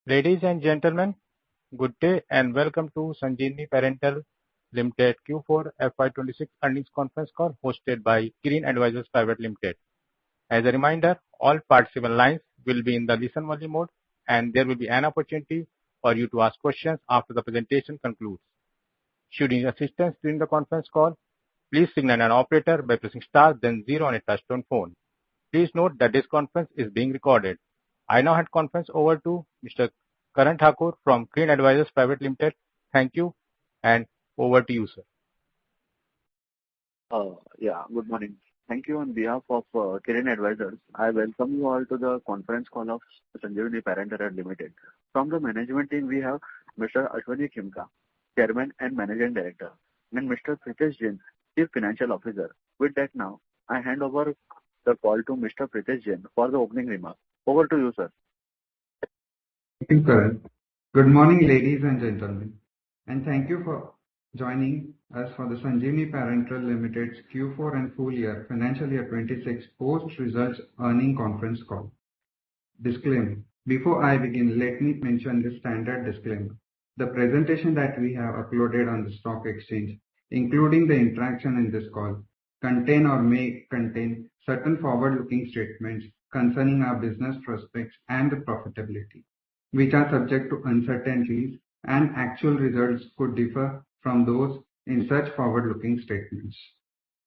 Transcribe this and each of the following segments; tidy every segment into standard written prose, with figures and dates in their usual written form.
Ladies and gentlemen, good day and welcome to Sanjivani Parental Limited Q4 FY26 earnings conference call hosted by Green Advisors Private Limited. As a reminder, all participant lines will be in the listen-only mode, and there will be an opportunity for you to ask questions after the presentation concludes. Should you need assistance during the conference call, please signal an operator by pressing star then zero on a touch-tone phone. Please note that this conference is being recorded. I now hand conference over to Mr. Karan Thakur from Green Advisors Private Limited. Thank you, and over to you, sir. Good morning. Thank you on behalf of Green Advisors. I welcome you all to the conference call of Sanjivani Paranteral Limited. From the management team, we have Mr. Ashwani Khimka, Chairman and Managing Director, and Mr. Pritesh Jain, Chief Financial Officer. With that now, I hand over the call to Mr. Pritesh Jain for the opening remarks. Over to you, sir. Thank you, Karan. Good morning, ladies and gentlemen, and thank you for joining us for the Sanjivani Paranteral Limited's Q4 and full year financial year 26 post-results earning conference call. Disclaimer. Before I begin, let me mention the standard disclaimer. The presentation that we have uploaded on the stock exchange, including the interaction in this call, contain or may contain certain forward-looking statements concerning our business prospects and the profitability, which are subject to uncertainties, and actual results could differ from those in such forward-looking statements.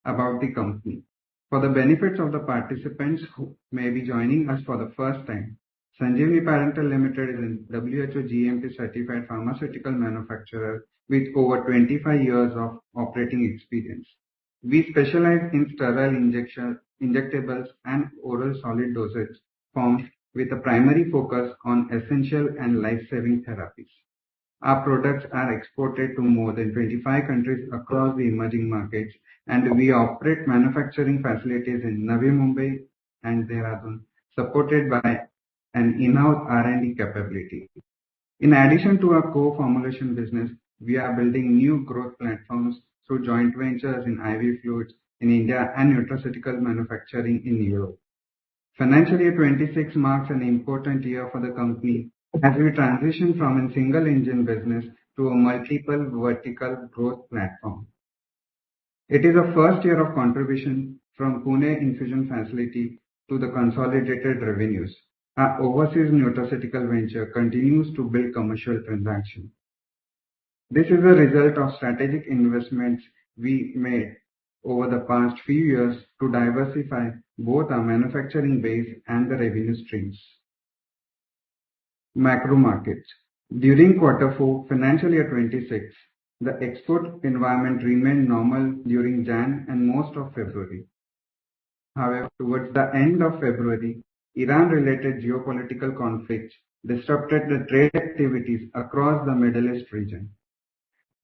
About the company. For the benefits of the participants who may be joining us for the first time, Sanjivani Paranteral Limited is a WHO GMP certified pharmaceutical manufacturer with over 25 years of operating experience. We specialize in sterile injectables and oral solid dosage forms with a primary focus on essential and life-saving therapies. Our products are exported to more than 25 countries across the emerging markets, and we operate manufacturing facilities in Navi Mumbai and Dehradun, supported by an in-house R&D capability. In addition to our co-formulation business, we are building new growth platforms through joint ventures in IV fluids in India and nutraceutical manufacturing in Europe. Financial year 26 marks an important year for the company as we transition from a single engine business to a multiple vertical growth platform. It is the first year of contribution from Pune infusion facility to the consolidated revenues. Our overseas nutraceutical venture continues to build commercial transactions. This is a result of strategic investments we made over the past few years to diversify both our manufacturing base and the revenue streams. Macro markets. During Q4 financial year 26, the export environment remained normal during Jan and most of February. However, towards the end of February, Iran-related geopolitical conflicts disrupted the trade activities across the Middle East region.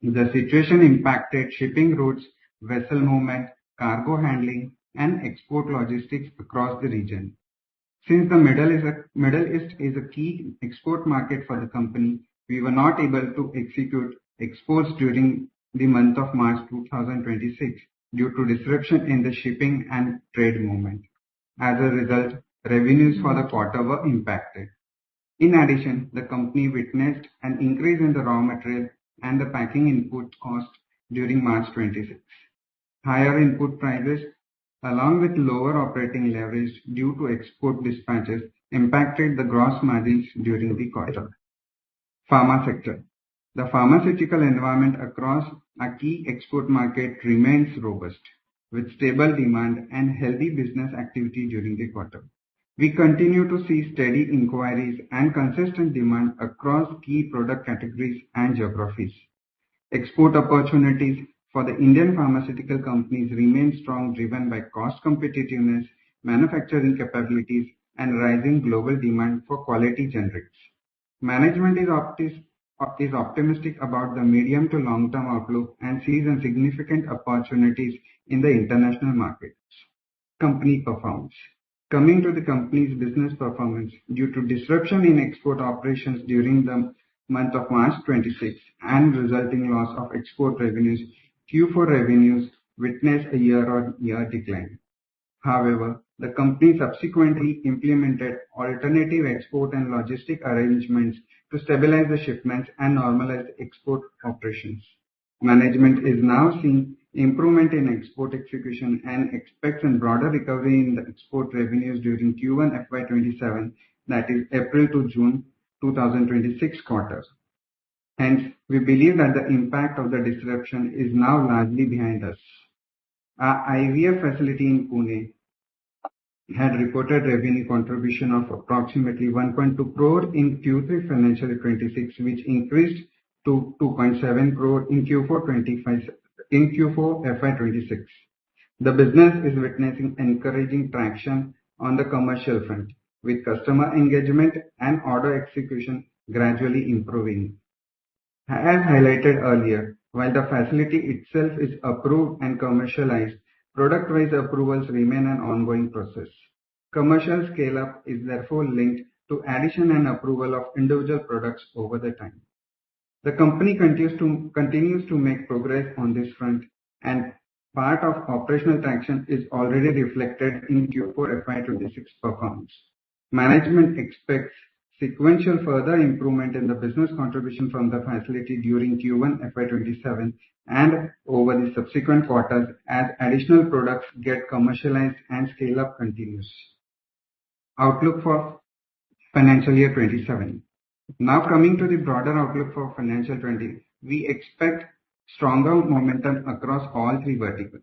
The situation impacted shipping routes, vessel movement, cargo handling, and export logistics across the region. Since the Middle East is a key export market for the company, we were not able to execute exports during the month of March 2026 due to disruption in the shipping and trade movement. As a result, revenues for the quarter were impacted. In addition, the company witnessed an increase in the raw material and the packing input cost during March 26. Higher input prices, along with lower operating leverage due to export dispatches, impacted the gross margins during the quarter. Pharma sector. The pharmaceutical environment across a key export market remains robust, with stable demand and healthy business activity during the quarter. We continue to see steady inquiries and consistent demand across key product categories and geographies. Export opportunities for the Indian pharmaceutical companies remain strong, driven by cost competitiveness, manufacturing capabilities, and rising global demand for quality generics. Management is optimistic about the medium to long-term outlook and sees significant opportunities in the international markets. Company performance. Coming to the company's business performance, due to disruption in export operations during the month of March 26 and resulting loss of export revenues, Q4 revenues witnessed a year-on-year decline. However, the company subsequently implemented alternative export and logistic arrangements to stabilize the shipments and normalize the export operations. Management is now seeing improvement in export execution and expects a broader recovery in the export revenues during Q1 FY27, that is April to June 2026 quarter. Hence, we believe that the impact of the disruption is now largely behind us. Our IVF facility in Pune had reported revenue contribution of approximately 1.2 crore in Q3 financial year 26, which increased to 2.7 crore in Q4 FY26. The business is witnessing encouraging traction on the commercial front, with customer engagement and order execution gradually improving. As highlighted earlier, while the facility itself is approved and commercialized, product-wise approvals remain an ongoing process. Commercial scale-up is therefore linked to addition and approval of individual products over the time. The company continues to make progress on this front, and part of operational traction is already reflected in Q4 FY26 performance. Management expects sequential further improvement in the business contribution from the facility during Q1 FY27 and over the subsequent quarters as additional products get commercialized and scale-up continues. Outlook for financial year 27. Now coming to the broader outlook for financial 20, we expect stronger momentum across all three verticals.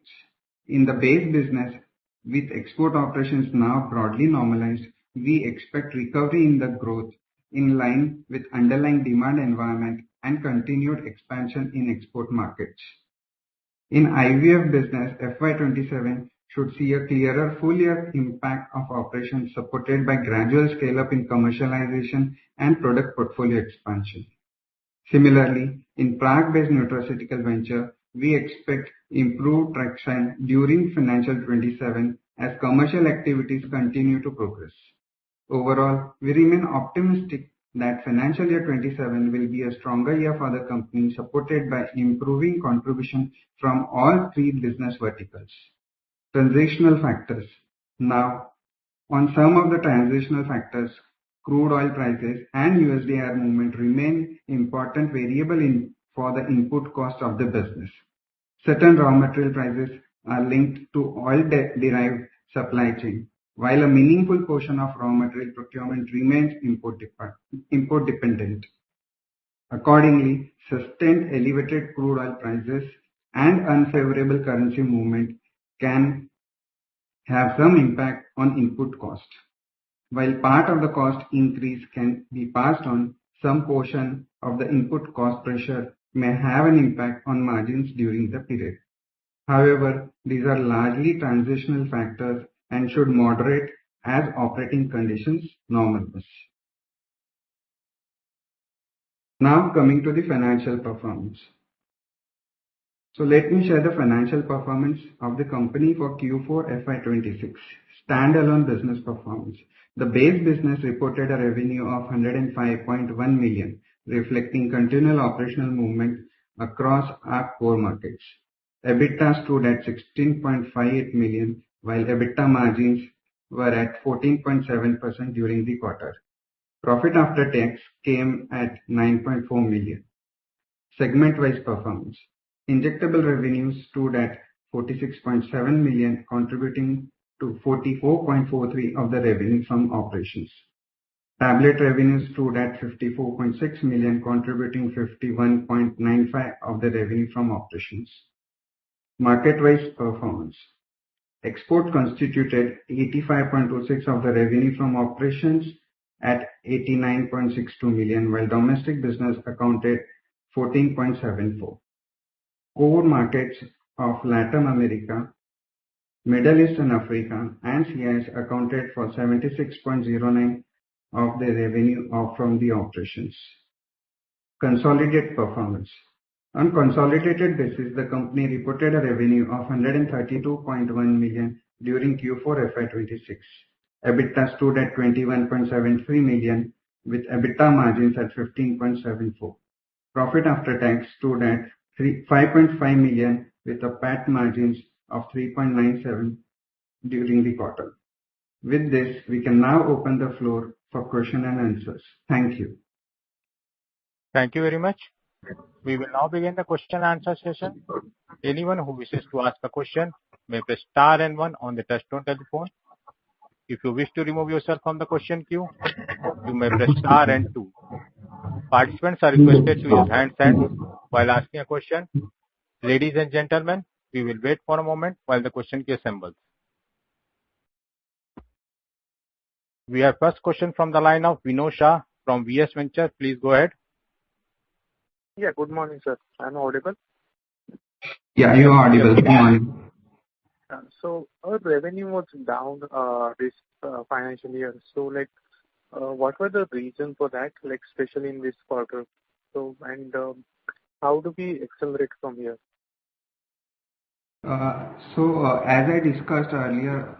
In the base business, with export operations now broadly normalized, we expect recovery in the growth in line with underlying demand environment and continued expansion in export markets. In IVF business, FY27 should see a clearer full year impact of operations supported by gradual scale-up in commercialization and product portfolio expansion. Similarly, in Prague-based nutraceutical venture, we expect improved traction during financial 27 as commercial activities continue to progress. Overall, we remain optimistic that financial year 27 will be a stronger year for the company, supported by improving contribution from all three business verticals. Transitional factors. Now, on some of the transitional factors, crude oil prices and USDR movement remain important variable for the input cost of the business. Certain raw material prices are linked to oil-derived supply chain, while a meaningful portion of raw material procurement remains import dependent. Accordingly, sustained elevated crude oil prices and unfavorable currency movement can have some impact on input cost. While part of the cost increase can be passed on, some portion of the input cost pressure may have an impact on margins during the period. However, these are largely transitional factors and should moderate as operating conditions normalize. Now coming to the financial performance. So let me share the financial performance of the company for Q4 FY26. Standalone business performance. The base business reported a revenue of 105.1 million, reflecting continual operational movement across our core markets. EBITDA stood at 16.58 million, while EBITDA margins were at 14.7% during the quarter. Profit after tax came at 9.4 million. Segment-wise performance. Injectable revenues stood at 46.7 million, contributing to 44.43% of the revenue from operations. Tablet revenues stood at 54.6 million, contributing 51.95% of the revenue from operations. Market-wise performance. Export constituted 85.26% of the revenue from operations at 89.62 million, while domestic business accounted 14.74%. Core markets of Latin America, Middle East and Africa, and CIS accounted for 76.09% of the revenue from the operations. Consolidated performance. On consolidated basis, the company reported a revenue of 132.1 million during Q4 FY26. EBITDA stood at 21.73 million, with EBITDA margins at 15.74%. Profit after tax stood at 5.5 million, with a PAT margins of 3.97% during the quarter. With this, we can now open the floor for question and answers. Thank you. Thank you very much. We will now begin the question and answer session. Anyone who wishes to ask a question may press star and one on the touchtone telephone. If you wish to remove yourself from the question queue, you may press star and two. Participants are requested to use handsets while asking a question. Ladies and gentlemen, we will wait for a moment while the question queue assembles. We have first question from the line of Vinod Shah from VS Venture. Please go ahead. Yeah, good morning, sir. I'm audible. Yeah, you are audible. Good morning. So our revenue was down this financial year. So what were the reasons for that, especially in this quarter? So how do we accelerate from here? As I discussed earlier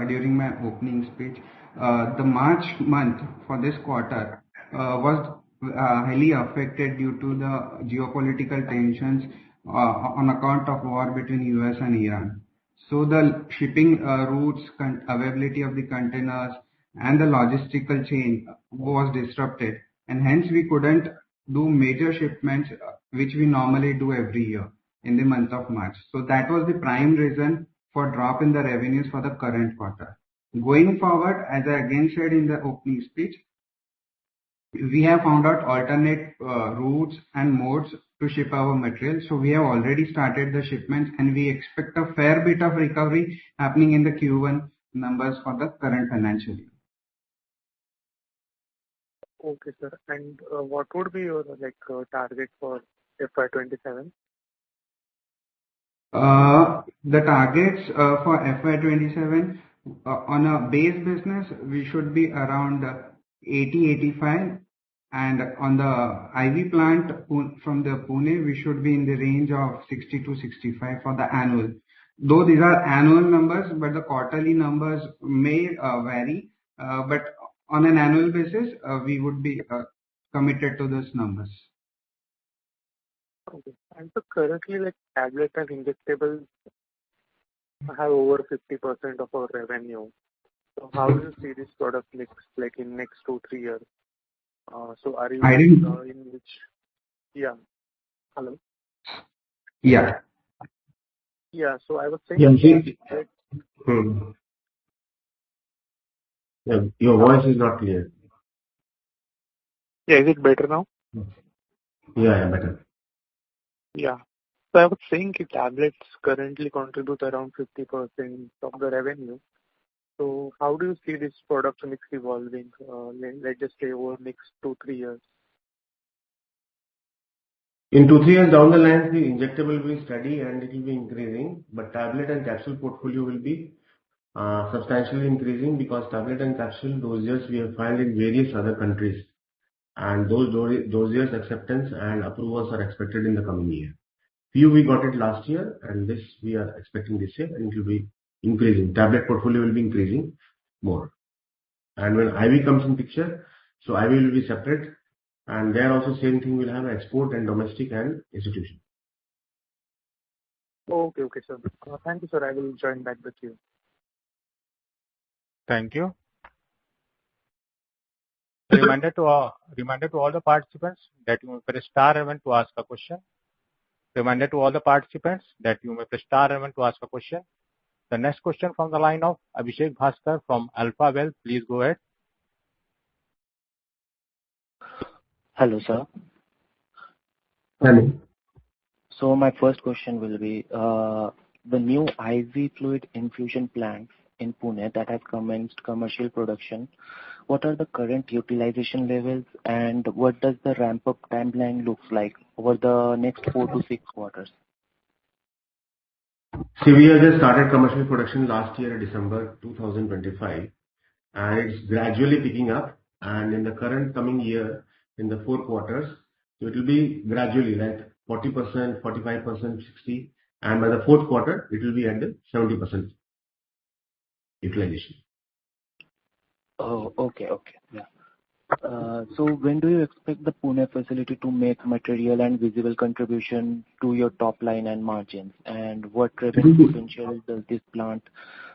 during my opening speech, the March month for this quarter was highly affected due to the geopolitical tensions on account of war between US and Iran. So the shipping routes, availability of the containers and the logistical chain was disrupted, and hence we couldn't do major shipments which we normally do every year in the month of March. So that was the prime reason for drop in the revenues for the current quarter. Going forward, as I again said in the opening speech, we have found out alternate routes and modes to ship our material. So we have already started the shipments, and we expect a fair bit of recovery happening in the Q1 numbers for the current financial year. Okay, sir. And what would be your target for FY27? The targets for FY27 on a base business, we should be around 80-85, and on the IV plant from the Pune, we should be in the range of 60-65 for the annual. Though these are annual numbers, but the quarterly numbers may vary. But on an annual basis, we would be committed to those numbers. Okay. And so currently, tablet and injectables have over 50% of our revenue. So how do you see this product mix in next 2-3 years? So are you in which? Yeah. Hello. Yeah. Yeah. So I was saying. Your voice is not clear. Yeah. Is it better now? Yeah, better. Yeah. So I was saying tablets currently contribute around 50% of the revenue. So how do you see this product mix evolving, let's just say over next 2-3 years? In 2-3 years down the line, the injectable will be steady and it will be increasing, but tablet and capsule portfolio will be substantially increasing, because tablet and capsule dosages we have filed in various other countries, and those dosages acceptance and approvals are expected in the coming year. Few we got it last year, and this we are expecting this year, and it will be increasing. Tablet portfolio will be increasing more. And when IV comes in picture, so IV will be separate, and there also same thing will have export and domestic and institution. Okay, sir. Thank you, sir. I will join back with you. Thank you. Reminder to all the participants that you may press star and one to ask a question. Reminder to all the participants that you may press star and one to ask a question. The next question from the line of Abhishek Bhaskar from Alpha Wealth. Please go ahead. Hello, sir. Hello. So my first question will be the new IV fluid infusion plant in Pune that has commenced commercial production. What are the current utilization levels, and what does the ramp-up timeline look like over the next 4 to 6 quarters? See, we have just started commercial production last year, December 2025, and it's gradually picking up. And in the current coming year, in the 4 quarters, so it will be gradually 40%, 45%, 60%, and by the 4th quarter, it will be at the 70% utilization. Oh, okay. Yeah. So when do you expect the Pune facility to make material and visible contribution to your top line and margins? And what revenue potential does this plant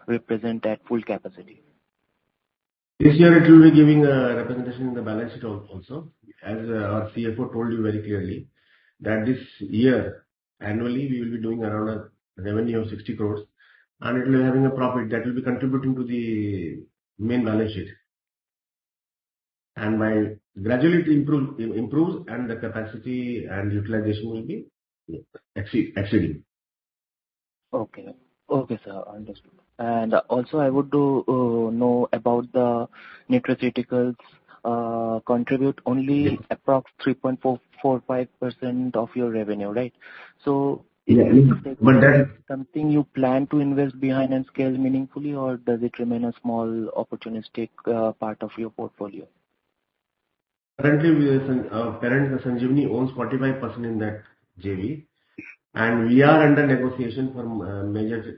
represent at full capacity? This year it will be giving a representation in the balance sheet also. as our CFO told you very clearly, that this year, annually, we will be doing around a revenue of 60 crores and it will be having a profit that will be contributing to the main balance sheet. And by gradually it improves and the capacity and utilization will be exceeding. Okay. Okay, sir. Understood. And also, I would know about the nutraceuticals contribute only approx 3.45% of your revenue, right? So is Yeah, this but that something you plan to invest behind and scale meaningfully, or does it remain a small opportunistic part of your portfolio? currently our parent Sanjivani owns 45% in that JV. And we are under negotiation for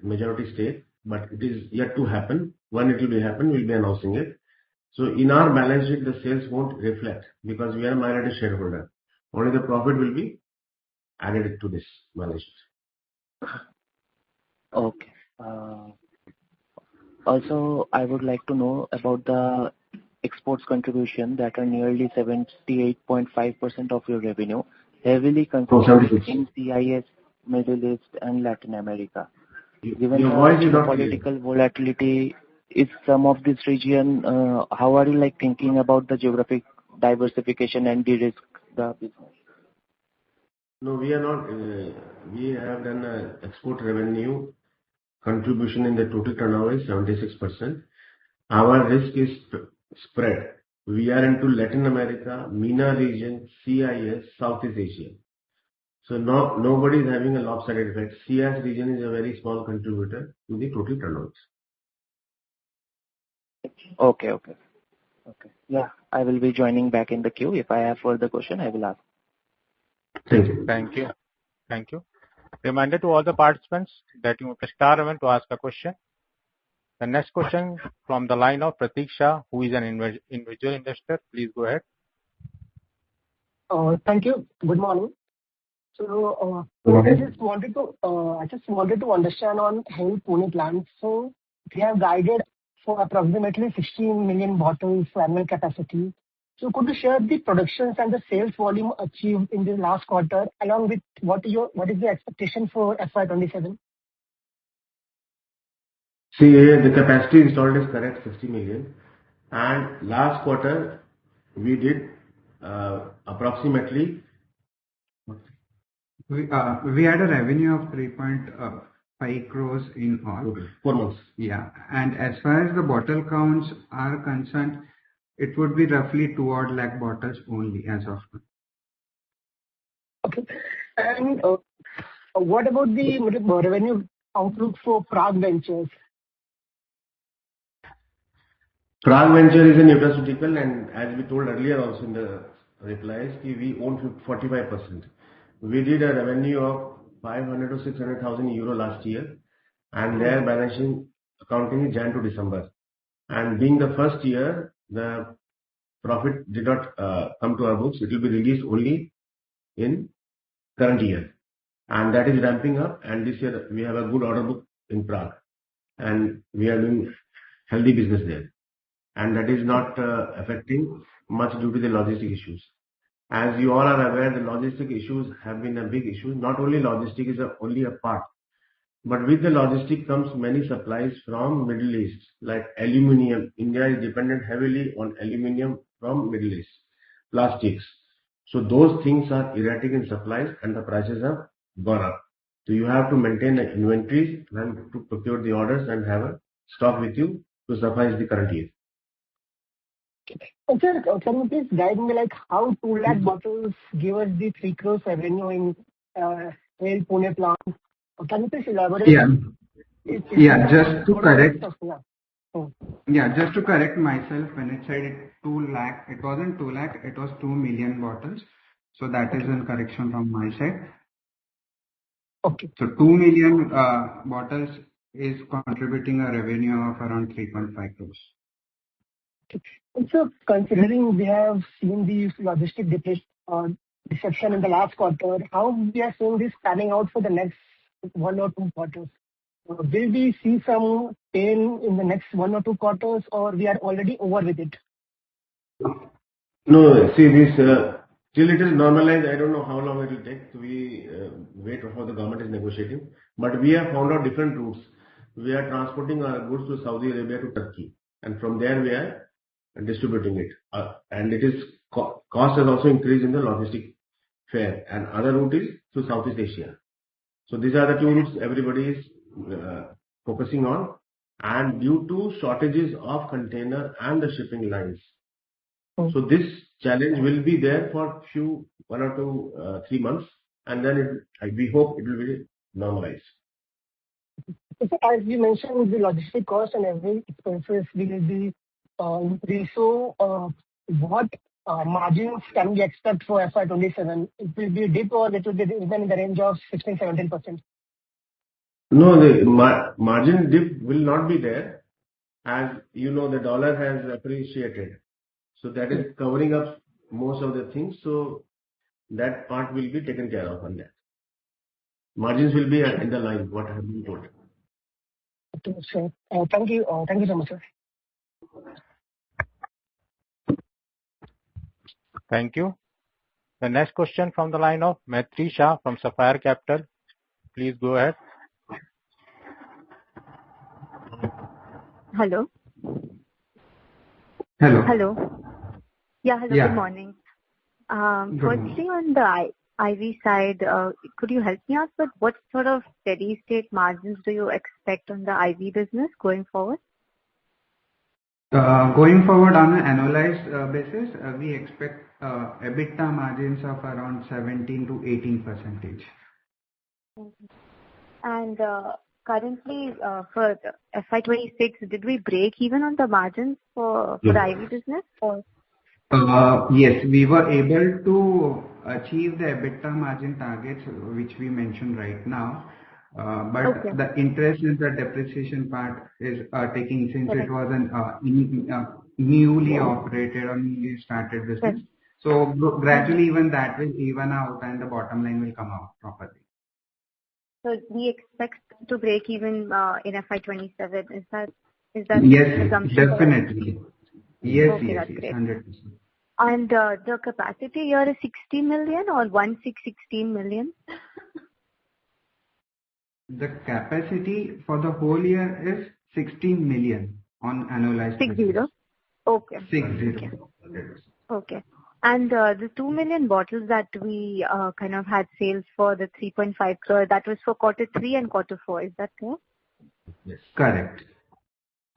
majority stake, but it is yet to happen. When it will happen, we'll be announcing it. So in our balance sheet, the sales won't reflect because we are a minority shareholder. Only the profit will be added to this balance sheet. Okay. Also, I would like to know about the exports contribution that are nearly 78.5% of your revenue, heavily concentrated in CIS, Middle East, and Latin America. Given Your the voice is not political volatility in some of this region, how are you thinking about the geographic diversification and de-risk the business? No, we are not. We have done export revenue contribution in the total turnover is 76%. Our risk is spread. We are into Latin America, MENA region, CIS, Southeast Asia. So nobody is having a lopsided effect. CIS region is a very small contributor to the total turnover. Okay. Yeah, I will be joining back in the queue. If I have further question, I will ask. Thank you. Thank you. Reminder to all the participants that you may press star one to ask a question. The next question from the line of Pratiksha, who is an individual investor. Please go ahead. Thank you. Good morning. So I just wanted to understand on Health Pune plant. So we have guided for approximately 16 million bottles annual capacity. So could you share the productions and the sales volume achieved in the last quarter, along with what is the expectation for FY27? See, the capacity installed is correct, 60 million. And last quarter, we did approximately. We had a revenue of 3.5 crores in all. 4 months. Yeah. And as far as the bottle counts are concerned, it would be roughly 2 odd lakh bottles only as of now. Okay. And what about the revenue outlook for Prague Ventures? Prague Venture is a nutraceutical, and as we told earlier also in the replies, we own 45%. We did a revenue of 500 to 600,000 euro last year, and their balancing accounting is Jan to December. And being the first year, the profit did not come to our books. It will be released only in current year, and that is ramping up. And this year we have a good order book in Prague, and we are doing healthy business there. And that is not affecting much due to the logistic issues. As you all are aware, the logistic issues have been a big issue. Not only logistic is only a part, but with the logistic comes many supplies from Middle East, like aluminium. India is dependent heavily on aluminium from Middle East, plastics. So those things are erratic in supplies and the prices have gone up. So you have to maintain the inventories and to procure the orders and have a stock with you to suffice the current year. Sir, can you please guide me how 2 lakh bottles give us the 3 crores revenue in Health Pune plant? Can you please elaborate? Just to correct. Just to correct myself, when it said 2 lakh, it wasn't 2 lakh, it was 2 million bottles. So that is a correction from my side. Okay. So 2 million bottles is contributing a revenue of around 3.5 crores. And so considering we have seen the logistic deception in the last quarter, how we are seeing this panning out for the next 1 or 2 quarters? Will we see some pain in the next 1 or 2 quarters, or we are already over with it? No, see this Still it is normalized. I don't know how long it will take. We wait for how the government is negotiating. But we have found out different routes. We are transporting our goods to Saudi Arabia to Turkey, and from there we are distributing it. And it is cost has also increased in the logistic fare. And other route is to Southeast Asia. So these are the two routes everybody is focusing on. And due to shortages of container and the shipping lines, so this challenge will be there for 1 or 2, 3 months, and then we hope it will be normalized. As you mentioned, the logistic cost and every expenses will be increased. So, what margins can we expect for FY27? It will be a dip or it will be even in the range of 16-17%? No, the margin dip will not be there. As you know, the dollar has appreciated. So that is covering up most of the things. So that part will be taken care of on that. Margins will be in the line, what I have been told. Okay, sure. Thank you. Thank you so much, sir. Thank you. The next question from the line of Maitri Shah from Sapphire Capital. Please go ahead. Hello. Hello. Hello. Yeah, hello. Yeah. Good morning. Good Firstly, morning. on the IV side, could you help me out with what sort of steady state margins do you expect on the IV business going forward? Going forward on an annualized basis, we expect EBITDA margins of around 17 to 18%. And currently, for the FY26, did we break even on the margins for the IV business? Or? Yes, we were able to achieve the EBITDA margin targets, which we mentioned right now. But Okay. the interest and the depreciation part is taking, since it was an newly operated or newly started business. So gradually even that will even out and the bottom line will come out properly. So we expect to break even in FY27. Is that Yes, assumption? definitely. Yes, Okay, yes, that's yes, great. 100%. And the capacity here is 60 million or 16 million? The capacity for the whole year is 16 million on annualized 60? basis. Okay. 60. Okay. And the 2 million bottles that we kind of had sales for the 3.5 crore, that was for Q3 and Q4. Is that correct? Yes. Correct.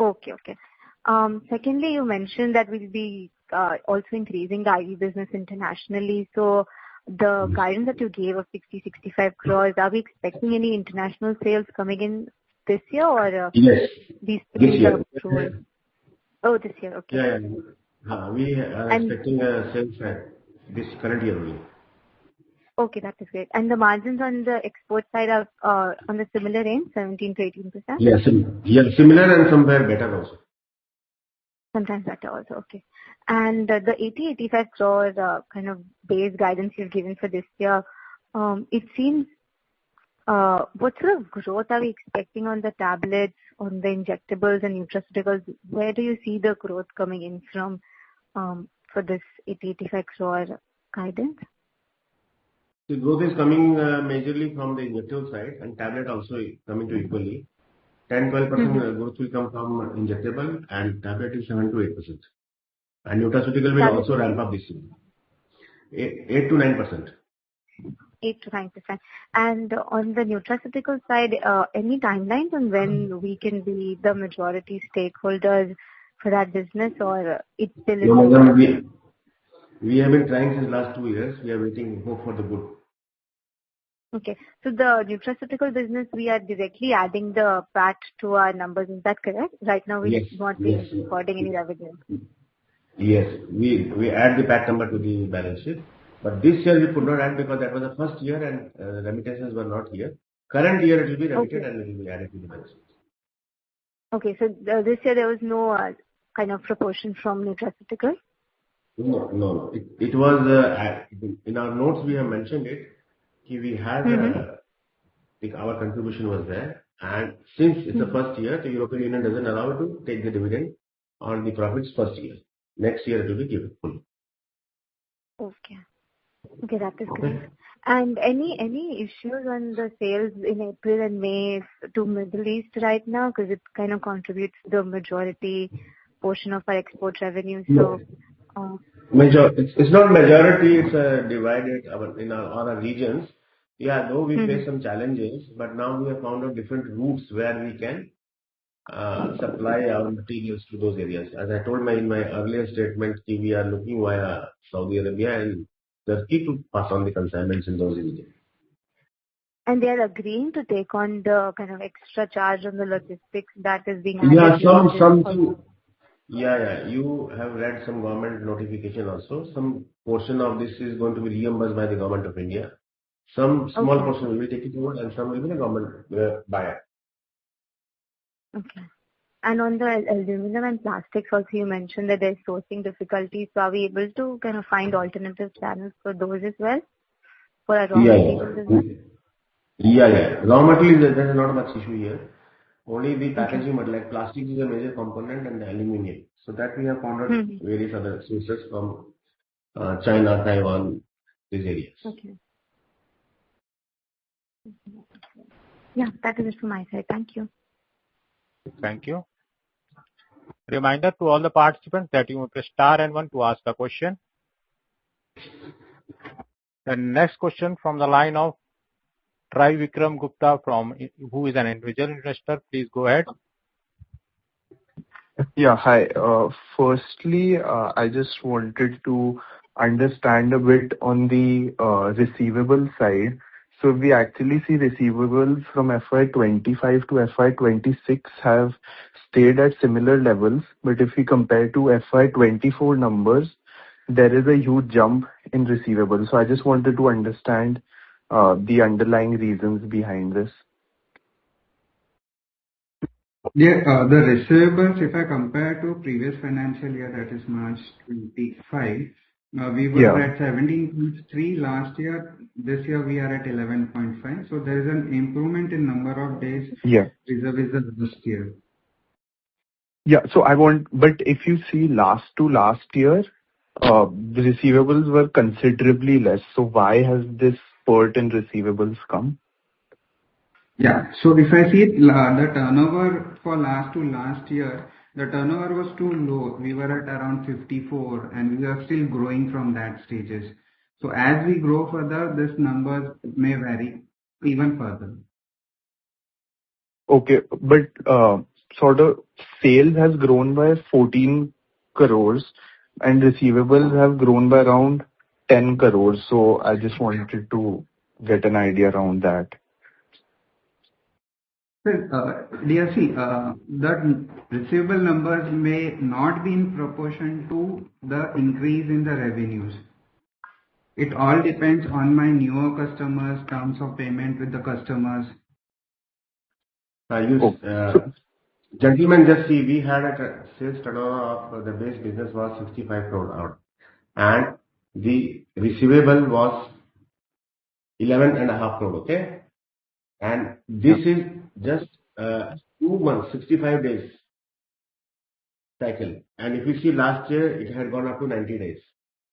Okay. Secondly, you mentioned that we'll be also increasing the IV business internationally. So the guidance that you gave of 60-65 crores, are we expecting any international sales coming in this year or Yes. these This year. Oh, this year. Okay. Yeah. We are expecting a sales this current year only. Okay, that is great. And the margins on the export side are on the similar range, 17 to 18%? Yes, similar and somewhere better also. Sometimes better also. Okay. And the 80-85 crore kind of base guidance you've given for this year, it seems, what sort of growth are we expecting on the tablets, on the injectables and nutraceuticals? Where do you see the growth coming in from for this 80-85 crore guidance? The growth is coming majorly from the injectable side, and tablet also coming to equally. 10-12% growth will come from injectable, and tablet is 7 to 8%. And nutraceutical will also ramp up this year. 8 to 9%. 8 to 9%. And on the nutraceutical side, any timelines on when we can be the majority stakeholders for that business, or it's still in we have been trying since last 2 years. We are waiting, hope for the good. Okay. So the nutraceutical business, we are directly adding the PAT to our numbers. Is that correct? Right now, we're not recording any revenue. Yes. We add the PAT number to the balance sheet. But this year we could not add because that was the first year and remittances were not here. Current year it will be remitted and it will be added to the balance sheet. Okay. So this year there was no kind of proportion from nutraceutical? No. It was, in our notes we have mentioned it. We had, our contribution was there. And since it's the first year, the European Union doesn't allow to take the dividend on the profits first year. Next year it will be given fully. Okay. Okay, that is great. And any issues on the sales in April and May to Middle East right now? Because it kind of contributes to the majority portion of our export revenue. So, It's not majority, it's divided in our regions. Yeah, though we face some challenges, but now we have found out different routes where we can supply our materials to those areas. As I told in my earlier statement, we are looking via Saudi Arabia and Turkey to pass on the consignments in those regions. And they are agreeing to take on the kind of extra charge on the logistics that is being added. Yeah, you have read some government notification also. Some portion of this is going to be reimbursed by the government of India. Some small portion will be taken over and some will be the government buyer. Okay. And on the aluminum and plastics also, you mentioned that there's sourcing difficulties. So are we able to kind of find alternative channels for those as well? For our raw materials as well? Yeah. Raw materials, there is not much issue here. Only the packaging, but like plastic is a major component and the aluminium. So that we have found out various other sources from China, Taiwan, these areas. Okay. Yeah, that is it from my side. Thank you. Thank you. Reminder to all the participants that you may press star and 1 to ask a question. The next question from the line of Try Vikram Gupta who is an individual investor. Please go ahead. Yeah, hi. Firstly, I just wanted to understand a bit on the receivable side. So we actually see receivables from FY25 to FY26 have stayed at similar levels, but if we compare to FY24 numbers, there is a huge jump in receivables. So I just wanted to understand the underlying reasons behind this. Yeah, the receivables, if I compare to previous financial year, that is March 25, we were at 17.3 last year. This year we are at 11.5. So there is an improvement in number of days vis-a-vis the last year. Yeah, so but if you see last year, the receivables were considerably less. So why has this spurt in receivables come? Yeah, so if I see the turnover for last year, the turnover was too low. We were at around 54 and we are still growing from that stages. So as we grow further, this numbers may vary even further. Okay, but sort of sales has grown by 14 crores and receivables have grown by around 10 crores. So I just wanted to get an idea around that. Well, the receivable numbers may not be in proportion to the increase in the revenues. It all depends on my newer customers, terms of payment with the customers. Gentlemen, just see, we had a sales turnover of the base business was 65 crore out, and the receivable was 11.5 crore, okay? And this is just 2 months, 65 days cycle. And if you see last year, it had gone up to 90 days.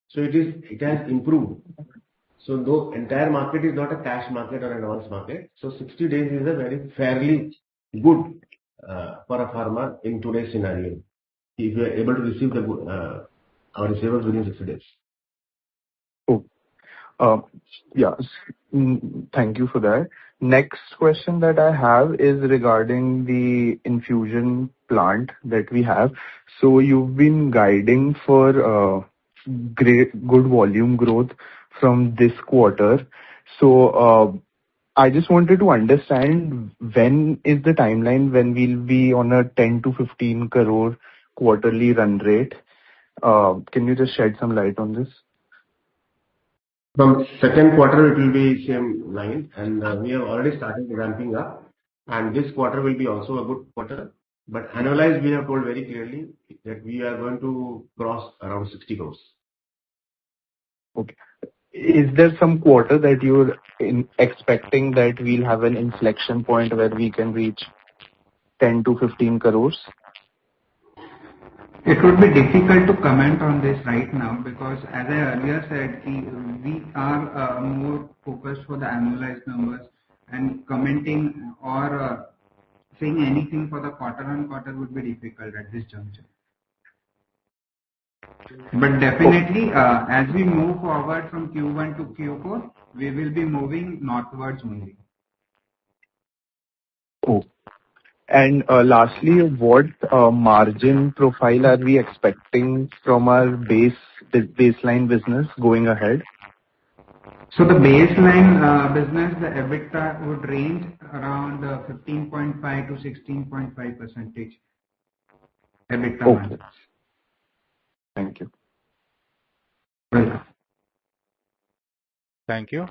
So it has improved. So though entire market is not a cash market or advance market, so 60 days is a very fairly good for a farmer in today's scenario. If we are able to receive our receivables within 60 days. Thank you for that. Next question that I have is regarding the infusion plant that we have. So you've been guiding for good volume growth from this quarter. So I just wanted to understand when is the timeline when we'll be on a 10 to 15 crore quarterly run rate. Can you just shed some light on this? From second quarter, it will be same line, and we have already started ramping up, and this quarter will be also a good quarter. But annualized, we have told very clearly that we are going to cross around 60 crores. Okay. Is there some quarter that you're expecting that we'll have an inflection point where we can reach 10 to 15 crores? It would be difficult to comment on this right now because, as I earlier said, we are more focused for the annualized numbers, and commenting or saying anything for the quarter-on-quarter would be difficult at this juncture. But definitely, as we move forward from Q1 to Q4, we will be moving northwards only. Oh. And lastly, what margin profile are we expecting from our baseline business going ahead? So the baseline business, the EBITDA would range around 15.5 to 16.5% EBITDA margins. Thank you. Welcome. Thank you.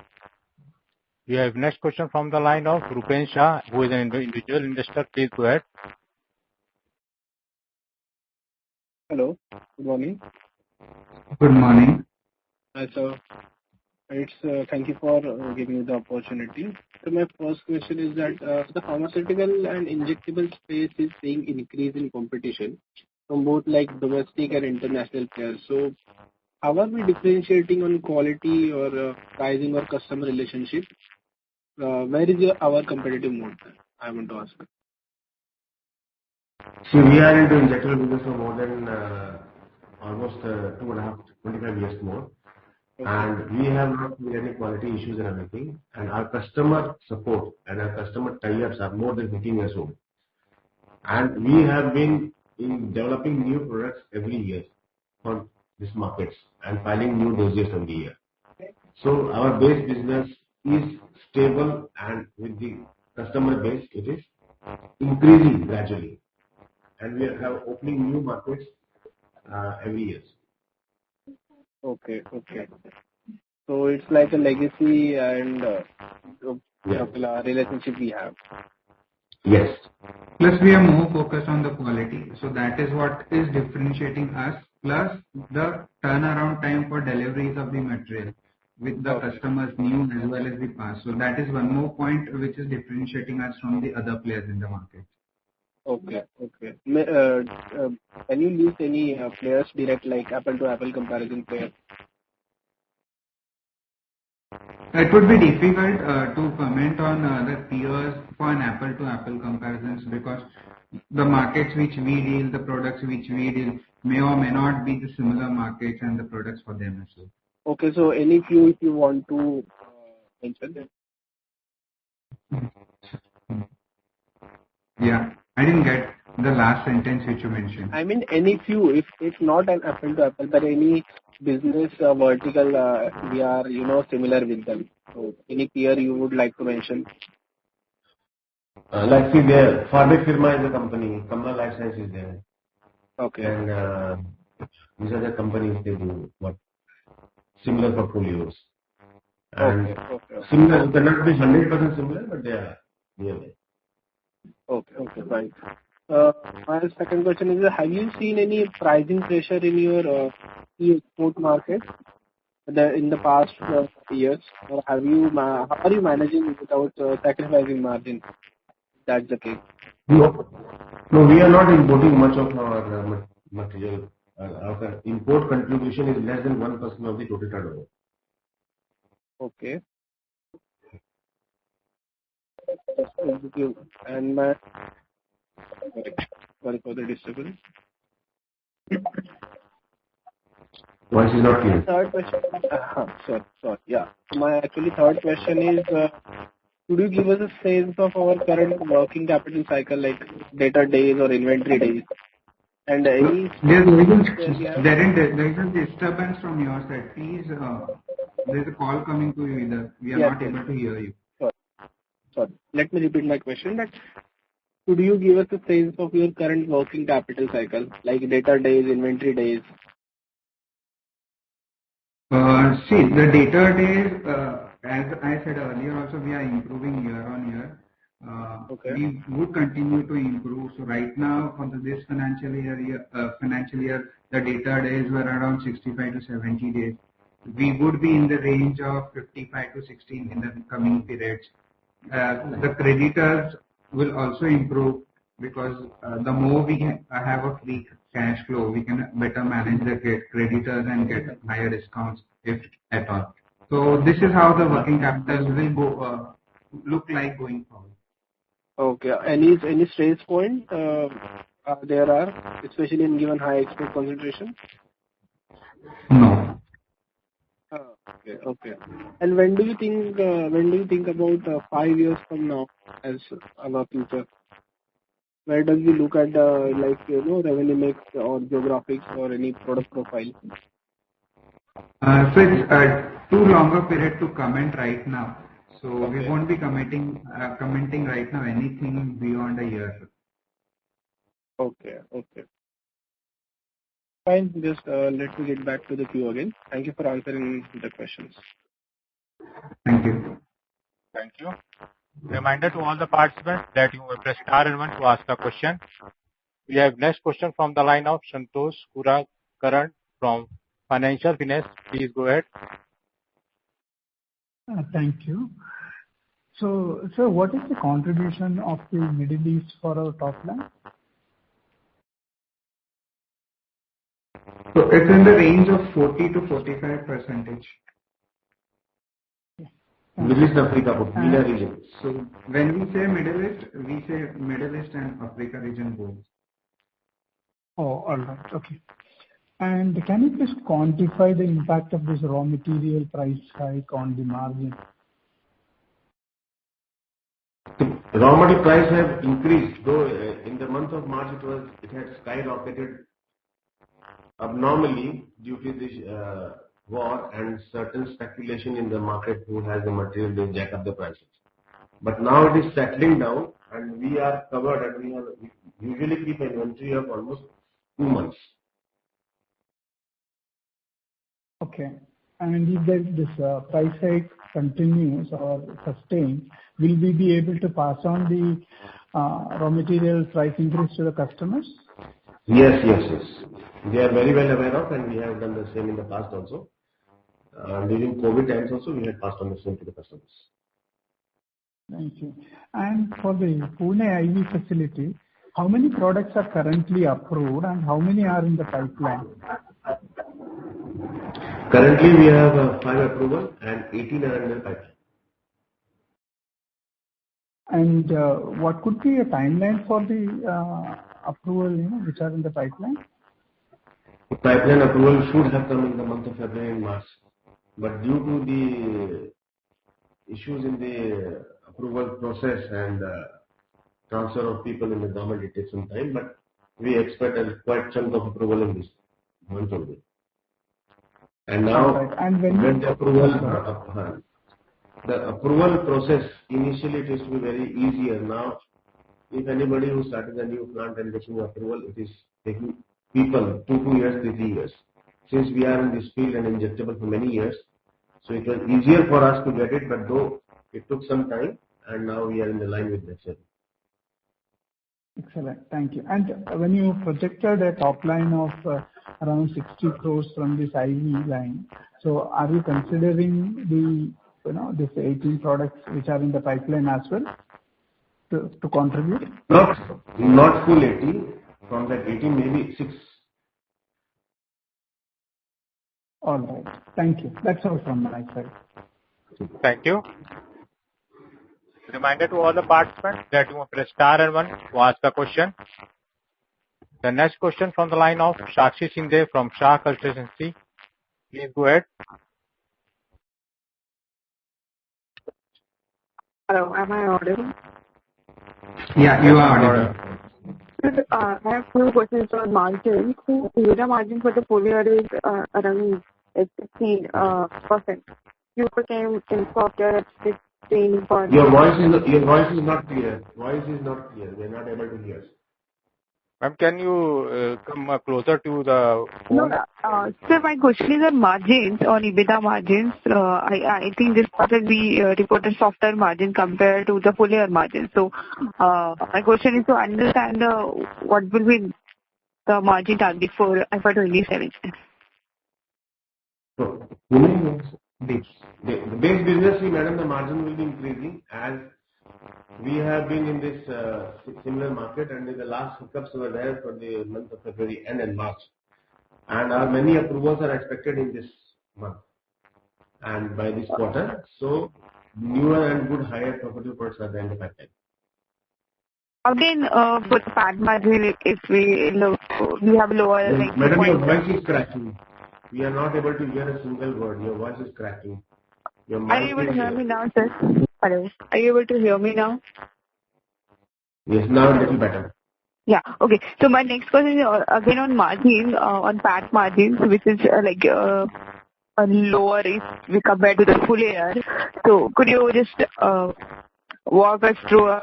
We have next question from the line of Rupen Shah, who is an individual investor. Please go ahead. Hello. Good morning. Good morning. Hi, sir. Thank you for giving me the opportunity. So my first question is that the pharmaceutical and injectable space is seeing increase in competition from both like domestic and international players. So how are we differentiating on quality or pricing or customer relationship? Where is our competitive mode? I want to ask. So we are into injectable business for more than almost 25 years more. Okay. And we have not made any quality issues and everything. And our customer support and our customer tie-ups are more than 15 years old. And we have been in developing new products every year for these markets and filing new dossiers every year. So our base business is stable, and with the customer base, it is increasing gradually. And we are opening new markets every year. Okay. So it's like a legacy and relationship we have. Yes. Plus, we are more focused on the quality. So that is what is differentiating us. Plus, the turnaround time for deliveries of the material with the customers new as well as the past. So that is one more point which is differentiating us from the other players in the market. Okay. Can you list any players direct like apple-to-apple comparison player? It would be difficult to comment on the peers for an apple-to-apple comparisons because the markets which we deal, the products which we deal may or may not be the similar markets and the products for them as well. Okay, so any few if you want to mention them. Yeah, I didn't get the last sentence which you mentioned. I mean any few, if it's not an apple-to-apple, but any business vertical we are similar with them. So any peer you would like to mention? Like see there, Pharma Firma is a company, Concall Life Science is there. Okay. And these are the companies they do what similar portfolios. And similar, they cannot be 100% similar, but they are nearby. Okay, fine. My second question is, have you seen any pricing pressure in your export market in the past years, or how are you managing without sacrificing margin? That's the case. No, we are not importing much of our material. Our import contribution is less than 1% of the total turnover. Okay. And my sorry for the disturbance. Voice is not clear. Third question. Sorry. Yeah. My actually third question is, could you give us a sense of our current working capital cycle, like debtor days or inventory days? And any there is a disturbance from your side. Please, there is a call coming to you either. We are not able to hear you. Sorry. Let me repeat my question. That could you give us a sense of your current working capital cycle, like debtor days, inventory days? See, the debtor days, as I said earlier, also we are improving year on year. Okay. We would continue to improve. So right now, for this financial year, the debtor days were around 65 to 70 days. We would be in the range of 55 to 60 in the coming periods. The creditors will also improve because the more we have a free cash flow, we can better manage the creditors and get higher discounts if at all. So this is how the working capital will go look like going forward. Okay. Any stress point there are, especially in given high export concentration? No. Okay. And when do you think about 5 years from now as our future? Where does we look at revenue mix or geographics or any product profile? So it's too longer period to comment right now. So Okay. we won't be commenting right now anything beyond a year. Okay. Fine. Just let me get back to the queue again. Thank you for answering the questions. Thank you. Thank you. Reminder to all the participants that you will press star and one to ask a question. We have next question from the line of Santosh Kurakaran from Financial Finance. Please go ahead. Thank you. So, what is the contribution of the Middle East for our top line? So it's in the range of 40 to 45%. Middle East, Africa, MENA region. So when we say Middle East and Africa region both. Oh, all right. Okay. And can you please quantify the impact of this raw material price hike on the margin? The raw material price have increased, though in the month of March it had skyrocketed abnormally due to this war and certain speculation in the market who has the material, they jack up the prices. But now it is settling down and we are covered and we usually keep an inventory of almost 2 months. Okay. And if this price hike continues or sustains, will we be able to pass on the raw material price increase to the customers? Yes. They are very well aware of, and we have done the same in the past also. During COVID times also, we had passed on the same to the customers. Thank you. And for the Pune IV facility, how many products are currently approved and how many are in the pipeline? Currently, we have 5 approval and 18 are in the pipeline. And what could be a timeline for the approval, which are in the pipeline? The pipeline approval should have come in the month of February and March. But due to the issues in the approval process and transfer of people in the government, it takes some time. But we expect a quite chunk of approval in this month only. And now, right. And when the approval process, initially it used to be very easier. Now, if anybody who started a new plant and getting approval, it is taking people 2 years, 3 years. Since we are in this field and injectable for many years, so it was easier for us to get it, but though it took some time, and now we are in the line with that. Excellent. Thank you. And when you projected a top line of around 60 crores from this IV line, so are you considering this 18 products which are in the pipeline as well to contribute? Not full 18. From that 18, maybe 6. All right. Thank you. That's all from my side. Thank you. Reminder to all the participants that you must press star and one to ask a question. The next question from the line of Sakshi Shinde from Shah Consultancy. Please go ahead. Hello, am I audible? Yeah, you are audible. I have 2 questions on margin. So, EBITDA margin for the full year is around 16%. You came in softer at 16%. Your voice is not clear. We are not able to hear. Ma'am, can you come closer to the phone? No, sir, my question is on margins, on EBITDA margins. I think this quarter we reported softer margin compared to the full year margin. So, my question is to understand what will be the margin target for FY27. So, the base business, madam, the margin will be increasing as we have been in this similar market, and the last hiccups were there for the month of February and March. And our many approvals are expected in this month and by this quarter. So newer and good higher profitable products are there in the pipeline. Again, for the PAT margin, if we look, we have lower like. Madam, your voice is cracking. We are not able to hear a single word. Your voice is cracking. Are you able to hear me now, sir? Hello. Are you able to hear me now? Yes, now a little better. Yeah. Okay. So my next question is again on margin, on PAT margins, which is like a lower if we compare to the full year. So could you just walk us through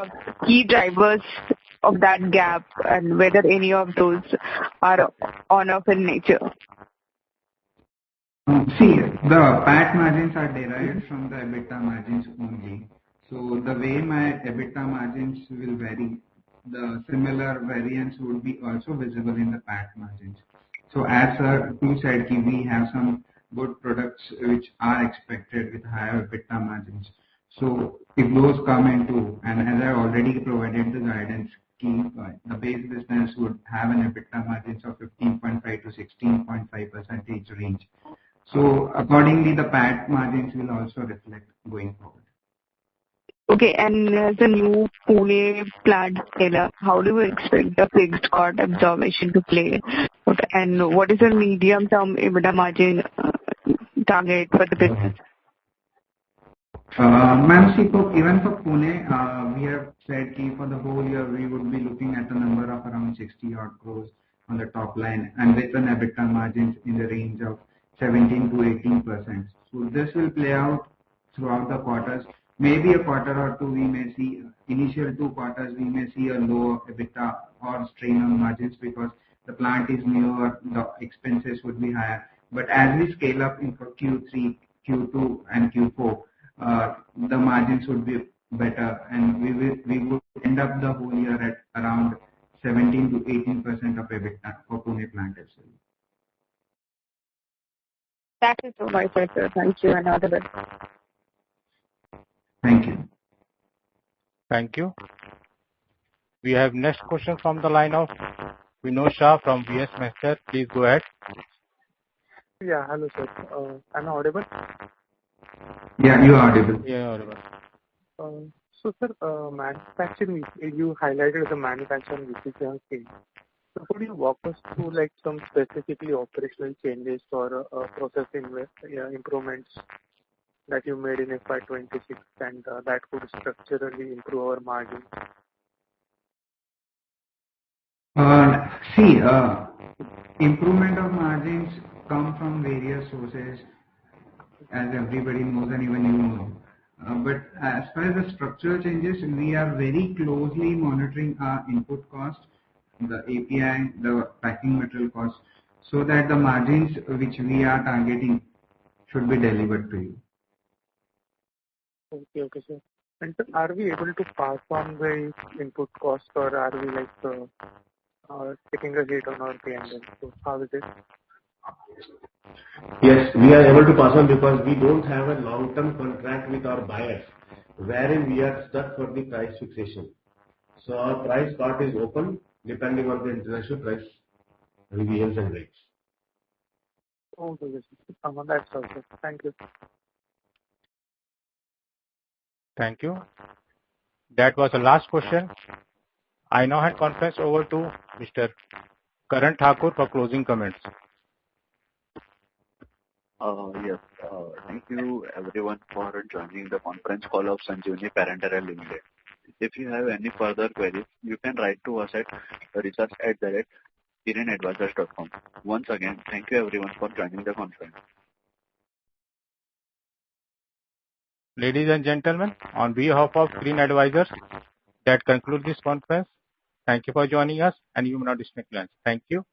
key drivers of that gap and whether any of those are on-off in nature? See, the PAT margins are derived from the EBITDA margins only. So the way my EBITDA margins will vary, the similar variance would be also visible in the PAT margins. So as you said, we have some good products which are expected with higher EBITDA margins. So if those come into, and as I already provided the guidance, the base business would have an EBITDA margins of 15.5 to 16.5% range. So accordingly, the PAT margins will also reflect going forward. Okay, and as a new Pune plant scale-up, how do we expect the fixed cost absorption to play? Okay, and what is the medium-term EBITDA margin target for the business? Ma'am, see, even for Pune, we have said for the whole year we would be looking at a number of around 60 odd crores on the top line, and with an EBITDA margins in the range of 17 to 18%. So this will play out throughout the quarters. Maybe a quarter or two we may see, initial 2 quarters we may see a low EBITDA or strain on margins because the plant is newer, the expenses would be higher. But as we scale up in Q3, Q2 and Q4, the margins would be better, and we would end up the whole year at around 17 to 18% of EBITDA for Pune plant as well. That is so much, sir. Thank you, and all the best. Thank you. Thank you. We have next question from the line of Vinod Shah from VS Master. Please go ahead. Yeah, hello sir. Am I audible? Yeah, you are audible. Yeah, audible. So sir, manufacturing, you highlighted the manufacturing efficiency thing. So could you walk us through like some specifically operational changes or process improvements that you made in FY26 and that could structurally improve our margins? See, improvement of margins come from various sources, as everybody knows and even you know. But as far as the structural changes, we are very closely monitoring our input cost, the API, the packing material cost, so that the margins which we are targeting should be delivered to you. Okay, sir. And sir, are we able to pass on the input cost, or are we like taking a hit on our P&L? So how is it? Yes, we are able to pass on because we don't have a long-term contract with our buyers, wherein we are stuck for the price fixation. So our price part is open depending on the international price revisions and rates. Okay, that's all, sir. Thank you. Thank you. That was the last question. I now hand conference over to Mr. Karan Thakur for closing comments. Yes. Thank you everyone for joining the conference call of Sanjivani Paranteral Limited. If you have any further queries, you can write to us at research@kirinadvisors.com. Once again, thank you everyone for joining the conference. Ladies and gentlemen, on behalf of Kirin Advisors, that concludes this conference. Thank you for joining us, and you may now disconnect lines. Thank you.